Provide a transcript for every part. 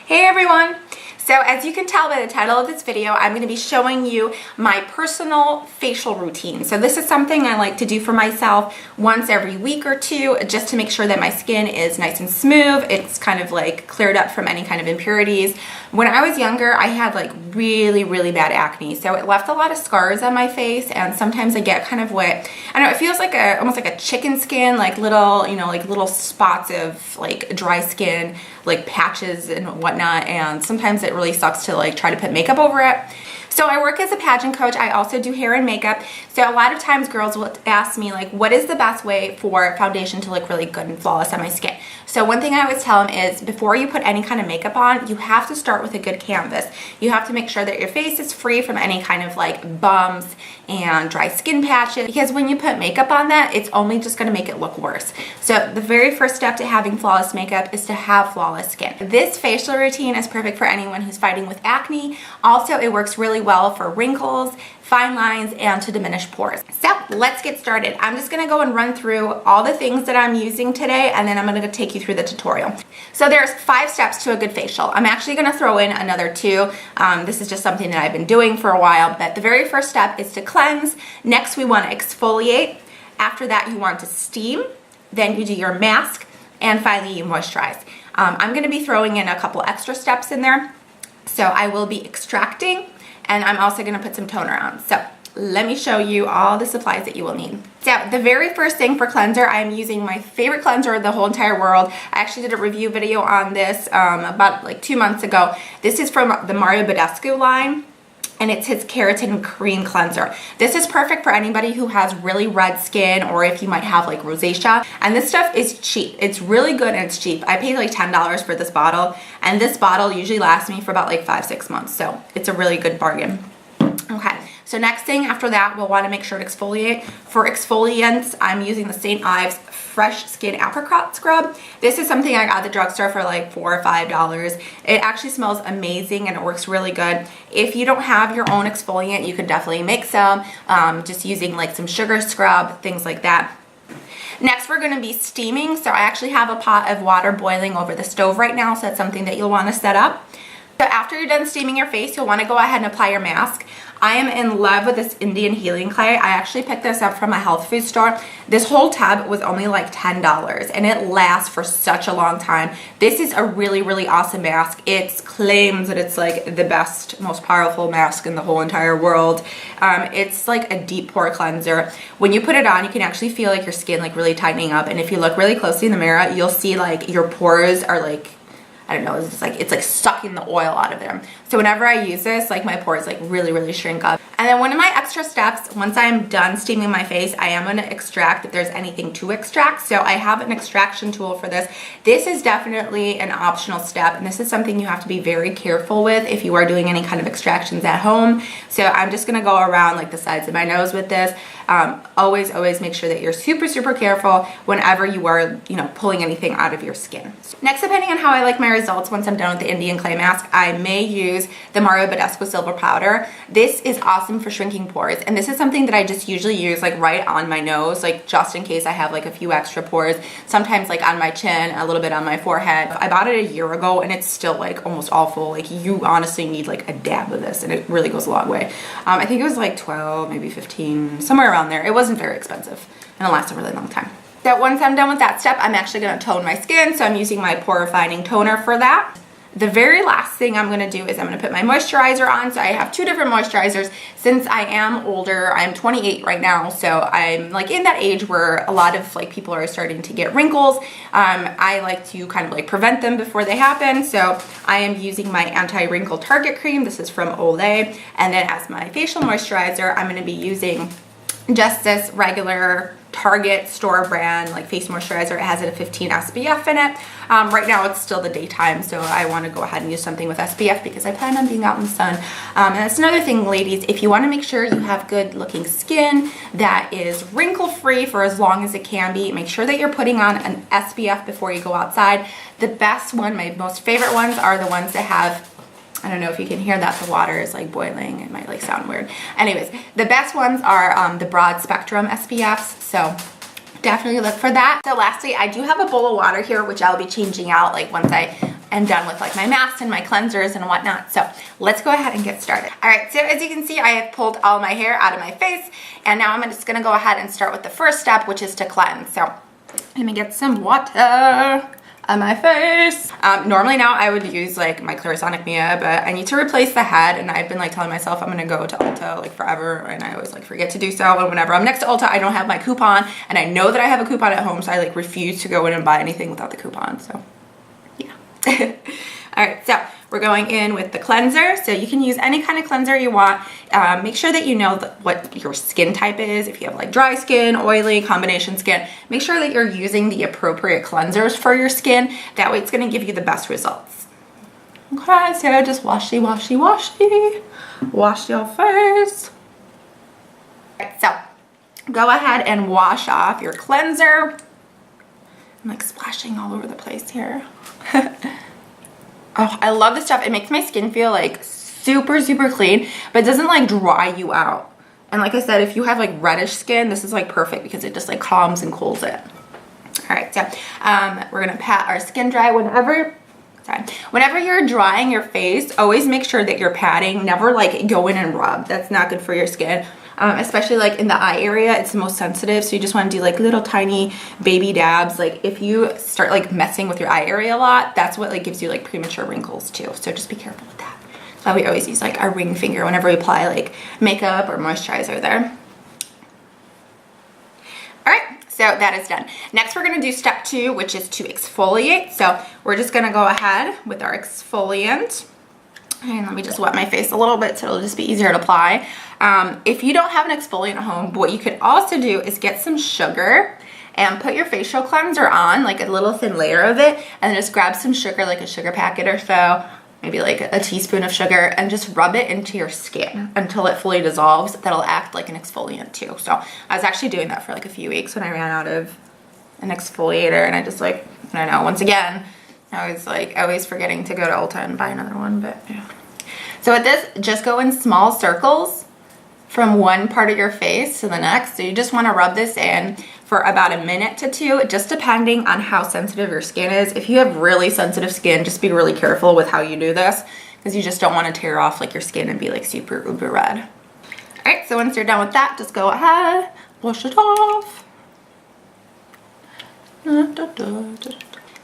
Hey everyone! So as you can tell by the title of this video, I'm going to be showing you my personal facial routine. So this is something I like to do for myself once every week or two, just to make sure that my skin is nice and smooth. It's kind of like cleared up from any kind of impurities. When I was younger, I had like really bad acne. So it left a lot of scars on my face, and sometimes I get kind of what, I don't know, it feels like almost like a chicken skin, like little, like little spots of like dry skin, like patches and whatnot, and sometimes it really sucks to like try to put makeup over it. So I work as a pageant coach. I also do hair and makeup. So a lot of times girls will ask me like, what is the best way for foundation to look really good and flawless on my skin? So one thing I always tell them is before you put any kind of makeup on, you have to start with a good canvas. You have to make sure that your face is free from any kind of like bumps and dry skin patches, because when you put makeup on that, it's only just going to make it look worse. So the very first step to having flawless makeup is to have flawless skin. This facial routine is perfect for anyone who's fighting with acne. Also, it works really well for wrinkles, fine lines, and to diminish pores. So let's get started. I'm just gonna go and run through all the things that I'm using today, and then I'm gonna take you through the tutorial. So there's 5 steps to a good facial. I'm actually gonna throw in another 2. This is just something that I've been doing for a while, but the very first step is to cleanse. Next, we wanna exfoliate. After that, you want to steam. Then you do your mask, and finally you moisturize. I'm gonna be throwing in a couple extra steps in there. So I will be extracting, and I'm also going to put some toner on. So let me show you all the supplies that you will need. So the very first thing for cleanser, I'm using my favorite cleanser of the whole entire world. I actually did a review video on this about like 2 months ago. This is from the Mario Badescu line, and it's his Keratin Cream Cleanser. This is perfect for anybody who has really red skin, or if you might have like rosacea. And this stuff is cheap. It's really good and it's cheap. I paid like $10 for this bottle, and this bottle usually lasts me for about like 5-6 months. So it's a really good bargain. Okay, so next thing after that, we'll want to make sure to exfoliate. For exfoliants, I'm using the St. Ives Fresh Skin Apricot Scrub. This is something I got at the drugstore for like $4 or $5. It actually smells amazing and it works really good. If you don't have your own exfoliant, you can definitely make some, just using like some sugar scrub, things like that. Next, we're going to be steaming. So I actually have a pot of water boiling over the stove right now, so that's something that you'll want to set up. So after you're done steaming your face, you'll want to go ahead and apply your mask. I am in love with this Indian healing clay. I actually picked this up from a health food store. This whole tub was only like $10, and it lasts for such a long time. This is a really awesome mask. It claims that it's like the best, most powerful mask in the whole entire world. It's like a deep pore cleanser. When you put it on, you can actually feel like your skin like really tightening up, and if you look really closely in the mirror, you'll see like your pores are like, I don't know, it's like sucking the oil out of them. So whenever I use this, like my pores like really shrink up. And then one of my extra steps, once I'm done steaming my face, I am gonna extract if there's anything to extract. So I have an extraction tool for this. This is definitely an optional step, and this is something you have to be very careful with if you are doing any kind of extractions at home. So I'm just gonna go around like the sides of my nose with this. Always make sure that you're super careful whenever you are, pulling anything out of your skin. Next, depending on how I like my results, once I'm done with the Indian clay mask, I may use the Mario Badescu Silver Powder. This is awesome for shrinking pores, and this is something that I just usually use like right on my nose, like just in case I have like a few extra pores, sometimes like on my chin, a little bit on my forehead. I bought it a year ago, and it's still like almost all full. Like you honestly need like a dab of this, and it really goes a long way. I think it was like 12, maybe 15, somewhere around there. It wasn't very expensive, and it lasts a really long time. So once I'm done with that step, I'm actually going to tone my skin, so I'm using my pore refining toner for that. The very last thing I'm going to do is I'm going to put my moisturizer on. So I have 2 different moisturizers. Since I am older, I'm 28 right now, so I'm like in that age where a lot of like people are starting to get wrinkles. I like to kind of like prevent them before they happen, so I am using my anti-wrinkle Target cream. This is from Olay, and then as my facial moisturizer, I'm going to be using just this regular Target store brand like face moisturizer. It has a 15 SPF in it. Right now it's still the daytime, so I want to go ahead and use something with SPF because I plan on being out in the sun. And that's another thing, ladies, if you want to make sure you have good looking skin that is wrinkle free for as long as it can be, make sure that you're putting on an SPF before you go outside. The best one, my most favorite ones, are the ones that have, I don't know if you can hear that, the water is like boiling. It might like sound weird. Anyways, the best ones are the broad spectrum SPFs, so definitely look for that. So lastly, I do have a bowl of water here, which I'll be changing out like once I and done with like my masks and my cleansers and whatnot. So let's go ahead and get started. All right, so as you can see, I have pulled all my hair out of my face, and now I'm just gonna go ahead and start with the first step, which is to cleanse. So let me get some water on my face. Normally now I would use like my Clarisonic Mia, but I need to replace the head, and I've been like telling myself I'm gonna go to Ulta like forever, and I always like forget to do so. And whenever I'm next to Ulta, I don't have my coupon, and I know that I have a coupon at home, so I like refuse to go in and buy anything without the coupon. So yeah. All right, so we're going in with the cleanser. So you can use any kind of cleanser you want. Make sure that you know what your skin type is. If you have like dry skin, oily, combination skin, make sure that you're using the appropriate cleansers for your skin. That way it's gonna give you the best results. Okay, so just wash your face. All right, so go ahead and wash off your cleanser. I'm like splashing all over the place here. Oh, I love this stuff. It makes my skin feel like super, super clean, but it doesn't like dry you out. And like I said, if you have like reddish skin, this is like perfect because it just like calms and cools it. All right, so we're gonna pat our skin dry. Whenever you're drying your face, always make sure that you're patting. Never like go in and rub. That's not good for your skin. Especially like in the eye area, it's the most sensitive, so you just want to do like little tiny baby dabs. Like if you start like messing with your eye area a lot, that's what like gives you like premature wrinkles too, so just be careful with that. We always use like our ring finger whenever we apply like makeup or moisturizer there. All right, so that is done. Next we're going to do step 2, which is to exfoliate. So we're just going to go ahead with our exfoliant. And let me just wet my face a little bit so it'll just be easier to apply. If you don't have an exfoliant at home, what you could also do is get some sugar and put your facial cleanser on, like a little thin layer of it, and then just grab some sugar, like a sugar packet or so, maybe like a teaspoon of sugar, and just rub it into your skin until it fully dissolves. That'll act like an exfoliant too. So I was actually doing that for like a few weeks when I ran out of an exfoliator, and I just like, I don't know, once again, I was like always forgetting to go to Ulta and buy another one, but yeah. So with this, just go in small circles from one part of your face to the next. So you just want to rub this in for about a minute to 2, just depending on how sensitive your skin is. If you have really sensitive skin, just be really careful with how you do this, because you just don't want to tear off like your skin and be like super uber red. All right, so once you're done with that, just go ahead, wash it off.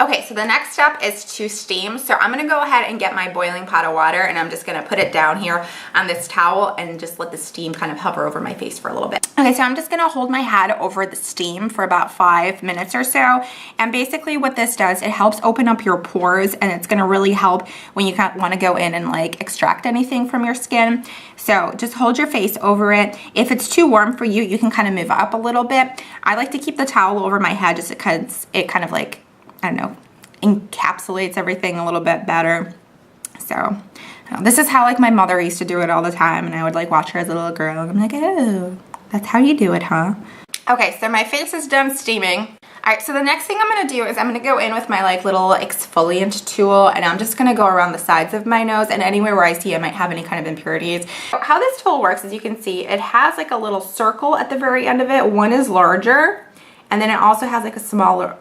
Okay, so the next step is to steam. So I'm gonna go ahead and get my boiling pot of water, and I'm just gonna put it down here on this towel and just let the steam kind of hover over my face for a little bit. Okay, so I'm just gonna hold my head over the steam for about 5 minutes or so. And basically what this does, it helps open up your pores, and it's gonna really help when you wanna go in and like extract anything from your skin. So just hold your face over it. If it's too warm for you, you can kind of move up a little bit. I like to keep the towel over my head just because it kind of like, I don't know, encapsulates everything a little bit better. So this is how like my mother used to do it all the time, and I would like watch her as a little girl. I'm like, oh, that's how you do it, huh? Okay, so my face is done steaming. All right, so the next thing I'm gonna do is I'm gonna go in with my like little exfoliant tool, and I'm just gonna go around the sides of my nose and anywhere where I see I might have any kind of impurities. How this tool works, as you can see, it has like a little circle at the very end of it. One is larger, and then it also has like a smaller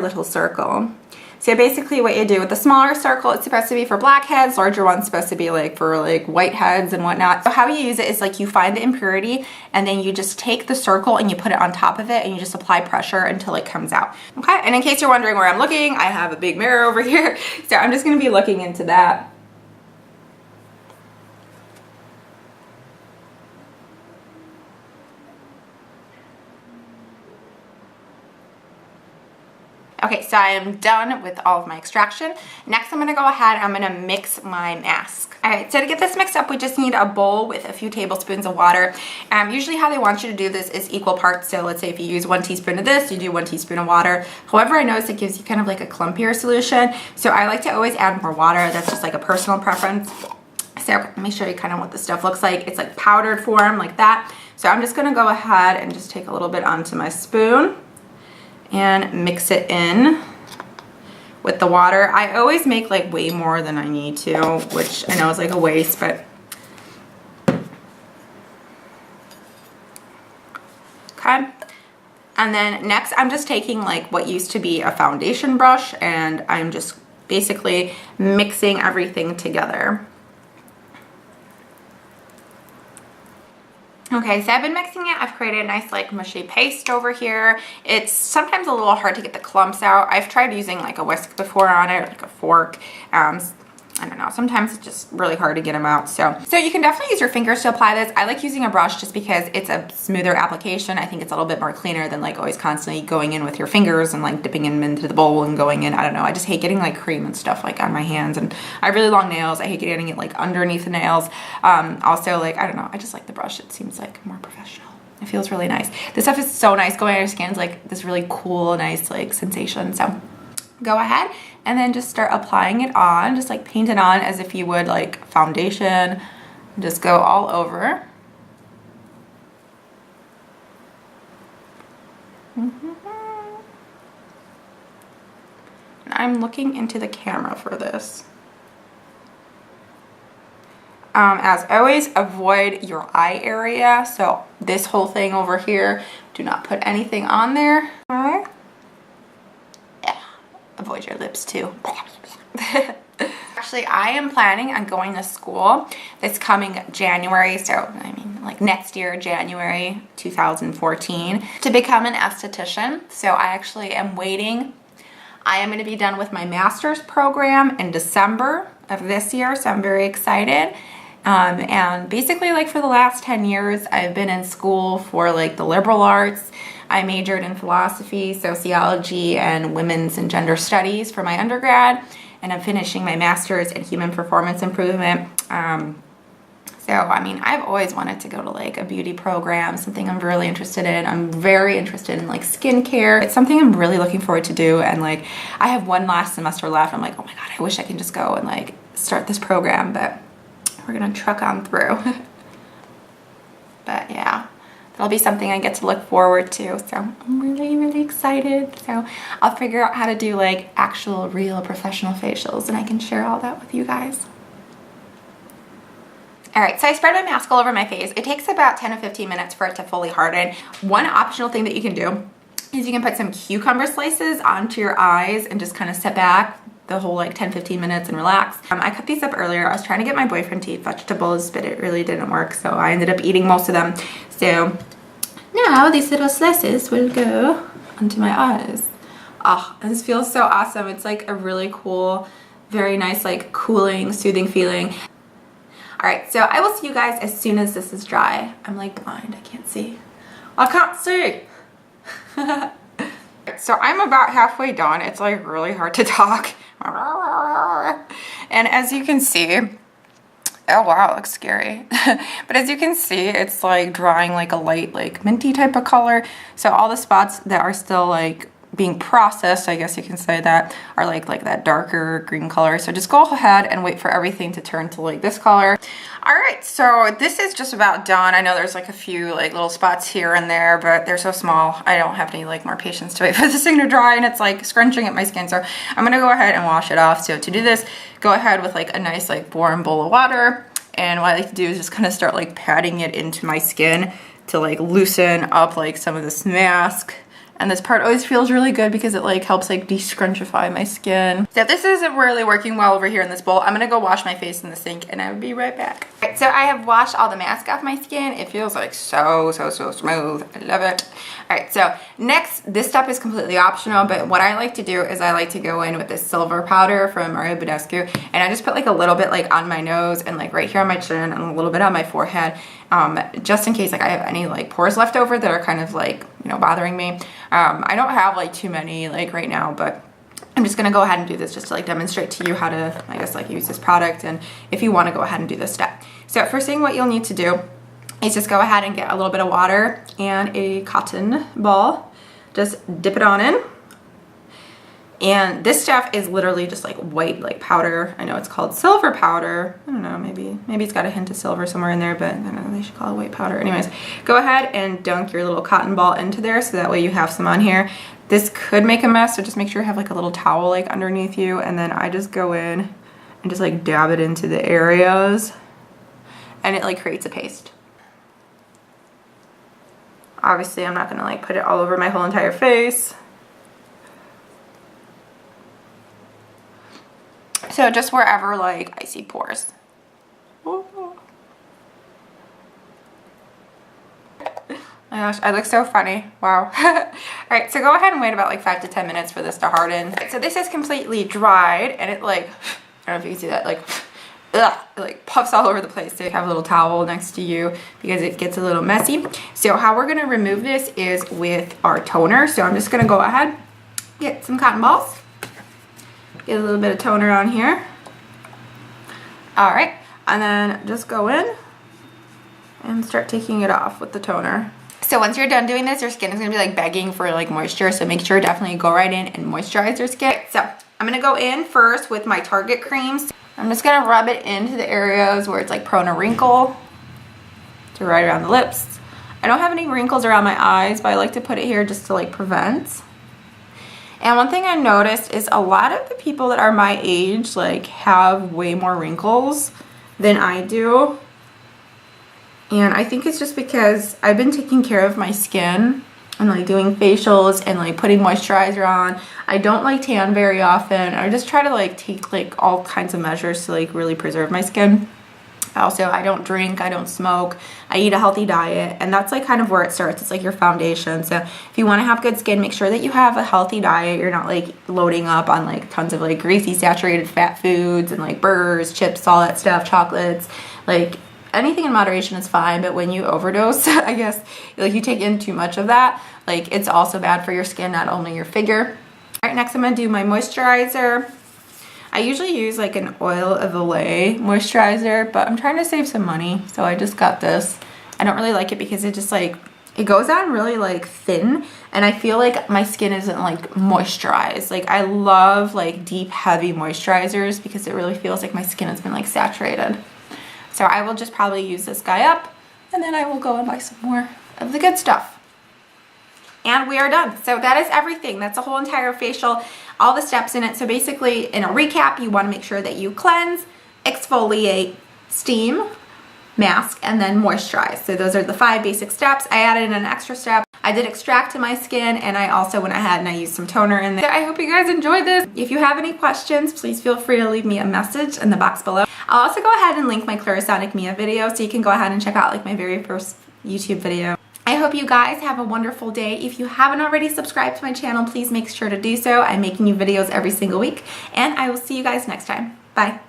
little circle. So basically what you do with the smaller circle, it's supposed to be for blackheads, larger one's supposed to be like for like whiteheads and whatnot. So how you use it is like you find the impurity, and then you just take the circle and you put it on top of it, and you just apply pressure until it comes out. Okay, and in case you're wondering where I'm looking, I have a big mirror over here. So I'm just gonna be looking into that. Okay, so I am done with all of my extraction. Next, I'm gonna go ahead and I'm gonna mix my mask. All right, so to get this mixed up, we just need a bowl with a few tablespoons of water. Usually how they want you to do this is equal parts. So let's say if you use 1 teaspoon of this, you do 1 teaspoon of water. However, I notice it gives you kind of like a clumpier solution. So I like to always add more water. That's just like a personal preference. So let me show you kind of what this stuff looks like. It's like powdered form like that. So I'm just gonna go ahead and just take a little bit onto my spoon and mix it in with the water. I always make like way more than I need to, which I know is like a waste, but okay. And then next I'm just taking like what used to be a foundation brush, and I'm just basically mixing everything together. Okay, so I've been mixing it. I've created a nice like mushy paste over here. It's sometimes a little hard to get the clumps out. I've tried using like a whisk before on it, like a fork. I don't know, sometimes it's just really hard to get them out. So you can definitely use your fingers to apply this. I like using a brush just because it's a smoother application. I think it's a little bit more cleaner than like always constantly going in with your fingers and like dipping them into the bowl and going in. I don't know, I just hate getting like cream and stuff like on my hands, and I have really long nails. I hate getting it like underneath the nails. Also, like, I don't know, I just like the brush. It seems like more professional. It feels really nice. This stuff is so nice going on your skin. It's like this really cool, nice like sensation. So go ahead and then just start applying it on, just like paint it on as if you would like foundation. Just go all over. I'm looking into the camera for this. As always, avoid your eye area. So this whole thing over here, do not put anything on there. All right. Avoid your lips too. Actually, I am planning on going to school this coming January, so I mean like next year, January 2014, to become an esthetician. So I actually am waiting. I am going to be done with my master's program in December of this year, so I'm very excited. And basically like for the last 10 years, I've been in school for like the liberal arts. I majored in philosophy, sociology, and women's and gender studies for my undergrad, and I'm finishing my master's in human performance improvement. So, I mean, I've always wanted to go to like a beauty program, something I'm really interested in. I'm very interested in like skincare. It's something I'm really looking forward to do, and like I have one last semester left. I'm like, oh my God, I wish I can just go and like start this program, but we're gonna truck on through. But yeah. That'll be something I get to look forward to, so I'm really, really excited. So I'll figure out how to do like actual, real, professional facials, and I can share all that with you guys. All right, so I spread my mask all over my face. It takes about 10 to 15 minutes for it to fully harden. One optional thing that you can do is you can put some cucumber slices onto your eyes and just kind of sit back the whole like 10-15 minutes and relax. I cut these up earlier. I was trying to get my boyfriend to eat vegetables, but it really didn't work, so I ended up eating most of them. So now these little slices will go onto my eyes. Oh, and this feels so awesome. It's like a really cool, very nice, like cooling, soothing feeling. All right, so I will see you guys as soon as this is dry. I'm like blind, I can't see. I can't see. So I'm about halfway done. It's like really hard to talk. And as you can see, oh wow, it looks scary. But as you can see, it's like drawing like a light, like minty type of color. So all the spots that are still like being processed, I guess you can say that, are like that darker green color. So just go ahead and wait for everything to turn to like this color. All right, so this is just about done. I know there's like a few like little spots here and there, but they're so small. I don't have any like more patience to wait for this thing to dry, and it's like scrunching at my skin. So I'm gonna go ahead and wash it off. So to do this, go ahead with like a nice like warm bowl of water. And what I like to do is just kind of start like patting it into my skin to like loosen up like some of this mask. And this part always feels really good because it like helps like de-scrunchify my skin. So this isn't really working well over here in this bowl. I'm gonna go wash my face in the sink and I will be right back. All right, so I have washed all the mask off my skin. It feels like so smooth. I love it. All right, so next, this step is completely optional, but what I like to do is I like to go in with this silver powder from Mario Badescu, and I just put like a little bit like on my nose and like right here on my chin and a little bit on my forehead, just in case like I have any like pores left over that are kind of like, you know, bothering me. I don't have like too many like right now, but I'm just gonna go ahead and do this just to like demonstrate to you how to, I guess, like use this product, and if you wanna go ahead and do this step. So first thing what you'll need to do is just go ahead and get a little bit of water and a cotton ball. Just dip it on in. And this stuff is literally just like white, like powder. I know it's called silver powder. I don't know, maybe it's got a hint of silver somewhere in there, but I don't know, they should call it white powder. Anyways, go ahead and dunk your little cotton ball into there so that way you have some on here. This could make a mess, so just make sure you have like a little towel like underneath you, and then I just go in and just like dab it into the areas, and it like creates a paste. Obviously, I'm not gonna like put it all over my whole entire face. So just wherever like I see pores. Oh my gosh, I look so funny. Wow. Alright, so go ahead and wait about like 5 to 10 minutes for this to harden. So this is completely dried and it like, I don't know if you can see that, like, ugh, it like puffs all over the place. So you have a little towel next to you because it gets a little messy. So how we're gonna remove this is with our toner. So I'm just gonna go ahead, get some cotton balls, get a little bit of toner on here. Alright, and then just go in and start taking it off with the toner. So once you're done doing this, your skin is gonna be like begging for like moisture. So make sure definitely go right in and moisturize your skin. So I'm gonna go in first with my Target creams. I'm just gonna rub it into the areas where it's like prone to wrinkle. So right around the lips. I don't have any wrinkles around my eyes, but I like to put it here just to like prevent. And one thing I noticed is a lot of the people that are my age like have way more wrinkles than I do. And I think it's just because I've been taking care of my skin and like doing facials and like putting moisturizer on. I don't like tan very often. I just try to like take like all kinds of measures to like really preserve my skin. Also, I don't drink, I don't smoke, I eat a healthy diet, and that's like kind of where it starts. It's like your foundation. So if you want to have good skin, make sure that you have a healthy diet. You're not like loading up on like tons of like greasy saturated fat foods and like burgers, chips, all that stuff, chocolates. Like anything in moderation is fine, but when you overdose, I guess, like you take in too much of that, like it's also bad for your skin, not only your figure. All right, next I'm gonna do my moisturizer. I usually use like an oil of Olay moisturizer, but I'm trying to save some money, so I just got this. I don't really like it because it just like, it goes on really like thin, and I feel like my skin isn't like moisturized. Like I love like deep, heavy moisturizers because it really feels like my skin has been like saturated. So I will just probably use this guy up, and then I will go and buy some more of the good stuff. And we are done. So that is everything. That's a whole entire facial, all the steps in it. So basically, in a recap, you want to make sure that you cleanse, exfoliate, steam, mask, and then moisturize. So those are the 5 basic steps. I added in an extra step. I did extract to my skin, and I also went ahead and I used some toner in there. I hope you guys enjoyed this. If you have any questions, please feel free to leave me a message in the box below. I'll also go ahead and link my Clarisonic Mia video, so you can go ahead and check out like my very first YouTube video. I hope you guys have a wonderful day. If you haven't already subscribed to my channel, please make sure to do so. I'm making you videos every single week, and I will see you guys next time. Bye.